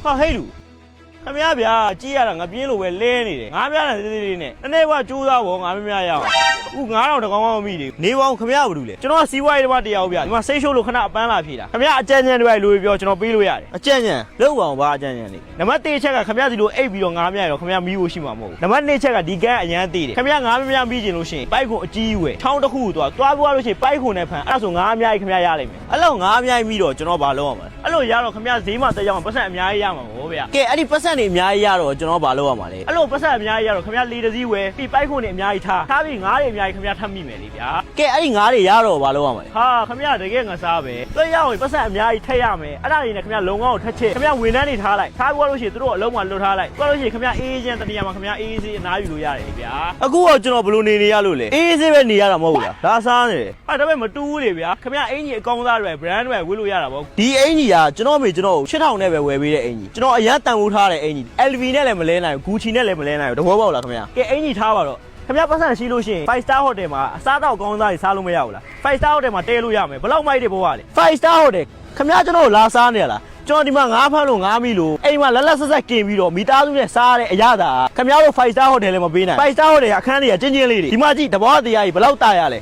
ဟာဟဲ့လူခမရဗျာကြည့်ရတာငါပြင်းလို့ပဲလဲနေတယ်ငါပြတာသေးသေးလေးနဲ့တနေ့ကကြိုးစားဖို့ငါမမြရအောင်အခု9000တကောင်းကောင်းမိတယ်နေပေါင်းခမရဘူးလေကျွန်တော်စီးပွားရေးတစ်ပတ်တရားဗျာဒီမှာစိတ်ရှုပ်လို့ခဏအပန်းလာဖြေတာခမရအကြံဉာဏ်တွေလိုပြောကျွန်တော်ပေးလို့ရတယ်အကြံဉာဏ်လောက်အောင်ပါအကြံဉာဏ်လေးနံပါတ်1ချက်ကခမရဒီလိုအိပ်ပြီးတော့ငါမြရတော့ခမရမီးဖို့ရှိမှာမဟုတ်ဘူးနံပါတ်2ချက်ကဒီကန်းအရန်သေးတယ်ခမရငါမမြပြီးကျင်လို့ရှိရင်ပိုက်ခွန်အကြီးဝယ်ချောင်းတစ်ခုသွားပွားလို့ရှိရင်ပိုက်ခွန်နဲ့ဖန်အဲ့ဒါဆိုငါအများကြီးခမရရလိမ့်မယ်အဲ့လောက်ငါအများကြီးပြီးတော့ကျွန်တော်ဘာလုပ်ရမလဲအဲ့လိုရတော့ခမရဈေးမှာတက်ရောက်မှာပတ်စံအများကြီးရမှာပေါ့ဗျာကဲအဲ့ဒီပတ်စံတွေအများကြီးရတော့ကျွန်တော်ဘာလုပ်ရမှာလဲအဲ့လိုပတ်စံအများကြီးရတော့ခမရလေတစည်းဝယ်ပြီးပိုက်ခွန်တွေအများကြီးထားပြီးငါးတွေအများကြီးခမရထပ်မိမယ်လေဗျာကဲအဲ့ဒီငါးတွေရတော့ဘာလုပ်ရမှာလဲဟာခမရတကယ်ငါစားပဲတွေ့ရအောင်ပတ်စံအများကြီးထည့်ရမယ်အဲ့ဒါတွေနဲ့ခမရလုံကောင်းကိုထက်ချစ်ခမရဝင်နှန်းတွေထားလိုက်ထားပြီးလို့ရှိရင်တို့အလုံးမှာလွတ်ထားလိုက်ပြီးလို့ရှိရင်ခမရအေးချင်းတနေရာမှာခမရအေးစေးအနားယူလို့ရတယ်ဗျာအခုတော့ကျွန်တော်ဘယ်လိုနေရလို့လဲအေးစေးပဲနေရတာမဟုတ်ဘူးလားဒါစားနေတယ်အဲ့ဒါပေမဲ့မတူဘူးလေဗျာခမရအင်ကြီးအကောင်းစားတွေ brand တွေဝယ်လို့ရတာပေါ့ဒီအင်ကြီးကကျွန်တော်မေကျွန်တော်8000နဲ့ပဲဝယ်ပေးတဲ့အင်ကြီးကျွန်တော်အရန်တန်ဖိုးထားတဲ့အင်ကြီး LV နဲ့လည်းမလဲနိုင်ဘူး Gucci နဲ့လည်းမလဲနိုင်ဘူးတဘောပေါက်လားခမရကဲအင်ကြီးထားပါတော့ခမရပတ်စံရှိလို့ရှိရင်5 star hotel မှာအစားတော့ကောင်းစားတွေစားလို့မရဘူးလား5 star hotel မှာတဲလို့ရမယ်ဘယ်လောက်မိုက်တွေပေါ်ရလဲ5 star hotel ခမရကျွန်တော်လာစားနေရလားကျွန်တော်ဒီမှာငါးဖမ်းလို့ငါးမိလို့အိမ်မှာလက်ဆက်กินပြီးတော့မိသားစုနဲ့စားရတဲ့အရာတာခမရတို့5 star hotel လည်းမပေးနိုင်5 star hotel အခန်းတွေကချင်းချင်းလေးတွေဒီမှာကြည့်တဘောတရားကြီးဘယ်လောက်တာရလဲ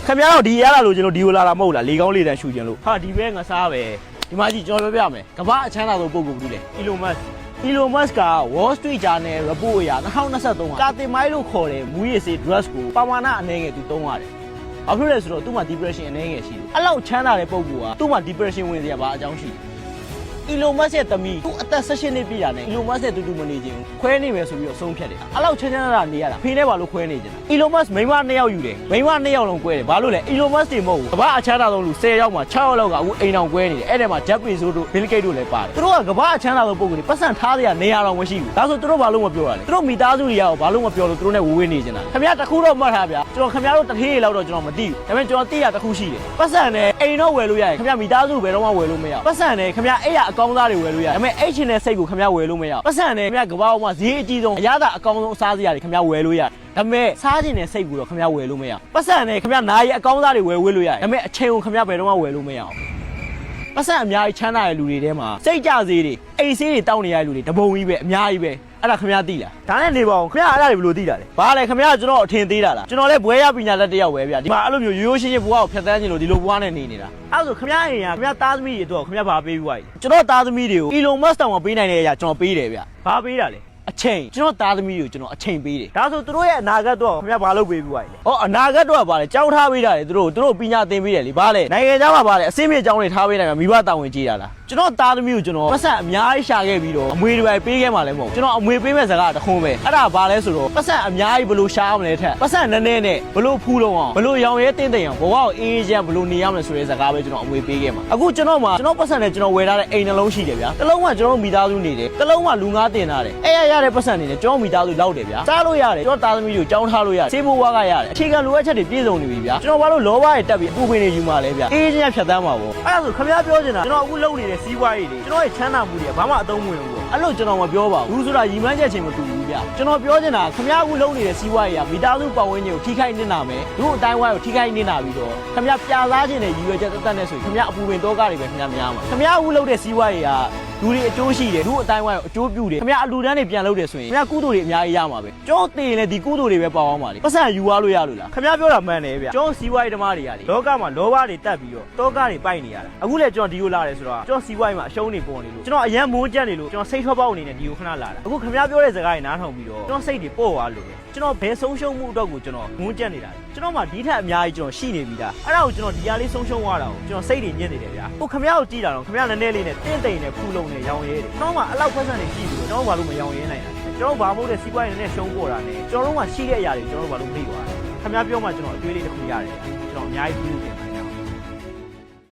ခမရတို့ဒီရလာလို့ကျွန်တော်ဒီကိုလာတာမဟုတ်လားလေကောင်းလေးတန်းရှူခြင်းလို့ဟာဒီပဲငါစားပဲဒီမှာကြည့်ကျွန်တော်ပြောပြမယ်ကမ္ဘာအချမ်းသာဆုံးပုံကုန်ဘူးလေ Elon Musk က Wall Street Journal report အရ2023ကာတင်မိုင်းလို့ခေါ်တဲ့မူရည်စေ drugs ကိုပမာဏအနည်းငယ်သူသုံးရတယ်။ဘာဖြစ်လဲဆိုတော့သူ့မှာ depression အနည်းငယ်ရှိတယ်။အဲ့လောက်ချမ်းသာတဲ့ပုံကသူ့မှာ depression ဝင်စရာဘာအကြောင်းရှိလဲ။ Elon Musk ရဲ့သမီးသူအသက်16နှစ်ပြည့်တာနဲ့ Elon Musk ရဲ့တူမနေခြင်းခွဲနေမယ်ဆိုပြီးတော့ဆုံးဖြတ်တယ်။အဲ့လောက်ချမ်းသာနေရတာဖေနဲ့ဘာလို့ခွဲနေကြလဲ။ Elon Musk မိန်းမ2ယောက်ယူတယ်။မိန်းမ2ယောက်လုံးကွဲတယ်။ဘာလို့လဲ Elon Musk တွေမဟုတ်ဘူး။ကမ္ဘာအချမ်းသာဆုံးလူ10ယောက်မှာ6ယောက်လောက်ကအခုအိမ်အောင်ကွဲနေတယ်။အဲ့ထဲမှာ Jeff Bezos တို့ Bill Gates တို့လည်းပါတယ်။သူတို့ကကမ္ဘာအချမ်းသာဆုံးပုံကနေပတ်စံထားစရာနေရာတော့မရှိဘူး။ဒါဆိုသူတို့ဘာလို့မပြောရလဲ။သူတို့မိသားစုတွေရောဘာလို့မပြောလို့သူတို့နဲ့ဝေးနေကြတာ။ခင်ဗျားတခုတော့မှတ်ထားဗျာ။ကျွန်တော်ခင်ဗျားတို့တထေးတွေလောက်တော့ကျွန်တော်မသိဘူး။ဒါပေမဲ့ကျွန်တော်သိရတခုရှိတယ်။ပတ်စံနဲ့အိမ်တော့ဝယ်လို့ရတယ်။ခင်ဗျားမိသားစုဘယ်တော့မှဝယ်လို့မရဘူး။ပတ်စံနဲ့ခင်ဗျားအဲ့ရအကောင်းစားတွေဝယ်လို့ရတယ်။ဒါပေမဲ့အဲ့ချင်းတဲ့စိတ်ကိုခင်ဗျားဝယ်လို့မရဘူး။ပတ်စံနဲ့ခင်ဗျားကမ္ဘာပေါ်မှာဈေးအကြီးဆုံးအရသာအကောင်းဆုံးအစားစရာတွေခင်ဗျားဝယ်လို့ရတယ်။ဒါပေမဲ့စားခြင်းနဲ့စိတ်ကိုတော့ခင်ဗျားဝယ်လို့မရဘူး။ပတ်စံနဲ့ခင်ဗျားနာရီအကောင်းစားတွေဝယ်လို့ရတယ်။ဒါပေမဲ့အချိန်ကိုခင်ဗျားဘယ်တော့မှဝယ်လို့မရဘူး။ပတ်စံအများကြီးချမ်းသာတဲ့လူတွေထဲမှာစိတ်ကြစေးတွေအိမ်ဆေးတွေတောင်းနေရတဲ့လူတွေတပုံကြီးပဲအများကြီးပဲအဲ့ဒါခင်ဗျားသိလားဒါနဲ့နေပါအောင်ခင်ဗျားအဲ့ဒါတွေဘယ်လိုသိတာလဲဘာလဲခင်ဗျားကျွန်တော်အထင်သေးတာလားကျွန်တော်လည်းဘွဲရပညာတတ်တယောက်ပဲဗျာဒီမှာအဲ့လိုမျိုးရိုးရိုးရှင်းရှင်းဘွားကိုဖြတ်သန်းခြင်းလို့ဒီလိုဘွားနဲ့နေနေတာအဲ့ဒါဆိုခင်ဗျားအိမ်ကခင်ဗျားသားသမီးတွေအတွက်ခင်ဗျားဘာပေးပြီးွားလဲကျွန်တော်သားသမီးတွေကို Elon Musk တောင်မပေးနိုင်တဲ့အရာကျွန်တော်ပေးတယ်ဗျာဘာပေးတာလဲအချိန်ကျွန်တော်သားသမီးတွေကိုကျွန်တော်အချိန်ပေးတယ်ဒါဆိုသူတို့ရဲ့အနာဂတ်တော့ခင်ဗျားဘာလုပ်ပေးပြီးွားလဲဟောအနာဂတ်တော့ဘာလဲကြောင်းထားပေးတာလေသူတို့ပညာသင်ပေးတယ်လေဘာလဲနိုင်ငံခြားမှာဘာလဲအစင်းမြေကြောင်းတွေထားပေးနိုင်မှာမိဘတာဝန်ကြီးတာလားကျွန်တော်သားသမီးကိုကျွန်တော်ပတ်စံအများကြီးရှာခဲ့ပြီးတော့အမွေတွေပေးခဲ့မှလည်းမဟုတ်ကျွန်တော်အမွေပေးမဲ့စကားတခုံးပဲအဲ့ဒါဘာလဲဆိုတော့ပတ်စံအများကြီးဘလို့ရှားအောင်လဲထက်ပတ်စံနည်းနည်းနဲ့ဘလို့ဖူးလုံးအောင်ဘလို့ရောင်ရဲတင်းတိမ်အောင်ဘဝကိုအေးချမ်းဘလို့နေရမလဲဆိုတဲ့စကားပဲကျွန်တော်အမွေပေးခဲ့မှာအခုကျွန်တော်ပတ်စံနဲ့ကျွန်တော်ဝယ်ထားတဲ့အိမ်နှလုံးရှိတယ်ဗျာတစ်လုံးကကျွန်တော်မိသားစုနေတယ်တစ်လုံးကလူငါးတင်ထားတယ်အဲ့ရတဲ့ပတ်စံနေနဲ့ကျွန်တော်မိသားစုလောက်တယ်ဗျာစားလို့ရတယ်ကျွန်တော်သားသမီးကိုကြောင်းထားလို့ရတယ်စေးဖို့ဝါကရတယ်အခြေခံလိုအပ်ချက်တွေပြည့်စုံနေပြီဗျာကျွန်တော်ဘာလို့လောဘတွေတက်ပြီးအပူပင်တွေယူမှာလဲဗျာအေးချမ်းဖြတ်သန်းမှာပေါ့အဲ့ဒါဆိုခင်ဗျားပြောချင်တာကျွန်တော်အခုလုပ်နေတဲ့စီးပွားရေးတွေကျွန်တော်ရဲ့ချမ်းသာမှုတွေဘာမှအသုံးမဝင်ဘူးအဲ့လိုကျွန်တော်မပြောပါဘူးဆိုတာရီမန်းချက်ချင်းမတူဘူးဗျကျွန်တော်ပြောချင်တာခင်ဗျားအခုလုပ်နေတဲ့စီးပွားရေးကမိသားစုပတ်ဝန်းကျင်ကိုထိခိုက်နေတာမယ်လူအတိုင်းဝိုင်းကိုထိခိုက်နေတာပြီးတော့ခင်ဗျားပြာစားခြင်းနဲ့ရည်ရွယ်ချက်သက်သက်နဲ့ဆိုရင်ခင်ဗျားအပူပင်တောကားတွေပဲခင်ဗျားများမှာခင်ဗျားအခုလုပ်တဲ့စီးပွားရေးကလူတွေအကျိုးရှိတယ်လူအတိုင်းဝိုင်းကိုအကျိုးပြုတယ်ခင်ဗျားအလူတန်းတွေပြန်လုပ်တယ်ဆိုရင်ခင်ဗျားကုသိုလ်တွေအများကြီးရမှာပဲကျွန်တော်သိရင်လည်းဒီကုသိုလ်တွေပဲပေါအောင်ပါလေပတ်စံယူသွားလို့ရလို့လားခင်ဗျားပြောတာမှန်တယ်ဗျကျွန်တော်စီးပွားရေးဓမ္မတွေကလေလောကမှာလောဘတွေတက်ပြီးတော့တောကားတွေပိုက်နေရတာအခုလည်းကျွန်တော်ဒီကိုလာတယ်ဆိုတော့ကျွန်တော်စီးပွားရေးမှာအရှုံးတွေပေါ်နေလို့ကျွန်တော်အရန်မိုးကြက်နေလို့ကျွန်တော်စိတ်ထွက်ပေါက်အနေနဲ့ဒီကိုခဏလာတာအခုခင်ဗျားပြောတဲ့စကားတွေနားထောင်ပြီးတော့ကျွန်တော်စိတ်တွေပေါ့သွားလို့ကျွန်တော်ဘယ်ဆုံးရှုံးမှုအတွက်ကိုကျွန်တော်ငုံကြက်နေတာကျွန်တော်မှဒီထက်အများကြီးကျွန်တော်ရှိနေပြီလားအဲ့ဒါကိုကျွန်တော်ဒီဟာလေးဆုံးရှုံးသွားတာကိုကျွန်တော်စိတ်တွေညစ်နေတယ်ဗျာအခုခင်ဗျားကိုကြည့်တာတော့ခင်ဗျားနည်းနည်းလေးနဲ့တင့်တိမ်နဲ့ဖူးလုံးနဲ့ရောင်ရဲတယ်ကျွန်တော်မှအဲ့လောက်ဖက်ဆန်နေကြည့်ပြီးတော့ကျွန်တော်ဘာလို့မရောင်ရဲနိုင်တာကျွန်တော်ဘာမို့လဲစီးပွားရေးနဲ့ရှုံးပေါ်တာနဲ့ကျွန်တော်တို့မှရှိတဲ့အရာတွေကျွန်တော်တို့ဘာလို့မေ့သွားလဲခင်ဗျားပြောမှကျွန်တော်အတွေးလေးတစ်ခုရတယ်ကျွန်တော်အများကြီးပြီးလို့